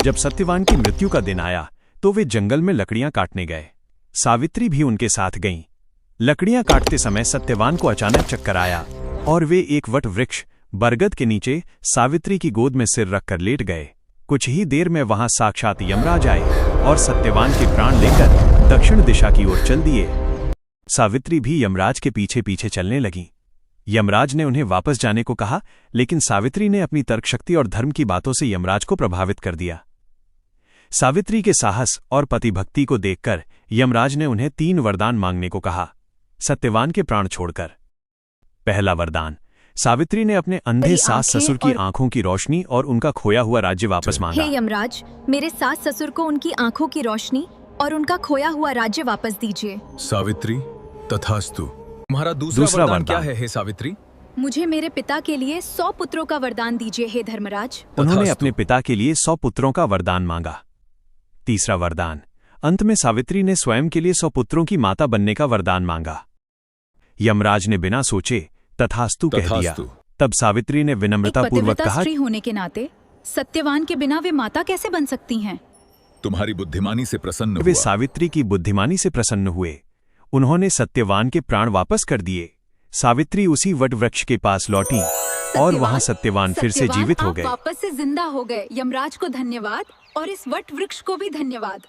जब सत्यवान की मृत्यु का दिन आया तो वे जंगल में लकड़ियां काटने गए। सावित्री भी उनके साथ गईं। लकड़ियां काटते समय सत्यवान को अचानक चक्कर आया और वे एक वट वृक्ष बरगद के नीचे सावित्री की गोद में सिर रखकर लेट गए। कुछ ही देर में वहां साक्षात यमराज आए और सत्यवान के प्राण लेकर दक्षिण दिशा की ओर चल दिए। सावित्री भी यमराज के पीछे पीछे चलने लगीं। यमराज ने उन्हें वापस जाने को कहा, लेकिन सावित्री ने अपनी तर्कशक्ति और धर्म की बातों से यमराज को प्रभावित कर दिया। सावित्री के साहस और पतिभक्ति को देखकर यमराज ने उन्हें 3 वरदान मांगने को कहा, सत्यवान के प्राण छोड़कर। पहला वरदान, सावित्री ने अपने अंधे सास ससुर की आंखों की रोशनी और उनका खोया हुआ राज्य वापस मांगा। हे यमराज, मेरे सास ससुर को उनकी आंखों की रोशनी और उनका खोया हुआ राज्य वापस दीजिए। सावित्री, तथास्तु। तुम्हारा दूसरा वरदान क्या है हे सावित्री? मुझे मेरे पिता के लिए 100 पुत्रों का वरदान दीजिए हे धर्मराज। उन्होंने अपने पिता के लिए 100 पुत्रों का वरदान मांगा। तीसरा वरदान, अंत में सावित्री ने स्वयं के लिए 100 पुत्रों की माता बनने का वरदान मांगा। यमराज ने बिना सोचे तथास्तु कह दिया। तब सावित्री ने विनम्रतापूर्वक कहा, स्त्री होने के नाते सत्यवान के बिना वे माता कैसे बन सकती हैं? तुम्हारी बुद्धिमानी से प्रसन्न वे हुआ। सावित्री की बुद्धिमानी से प्रसन्न हुए। उन्होंने सत्यवान के प्राण वापस कर दिए। सावित्री उसी वट वृक्ष के पास लौटी और वहां सत्यवान फिर से जीवित हो गए। वापस से जिंदा हो गए। यमराज को धन्यवाद और इस वट वृक्ष को भी धन्यवाद।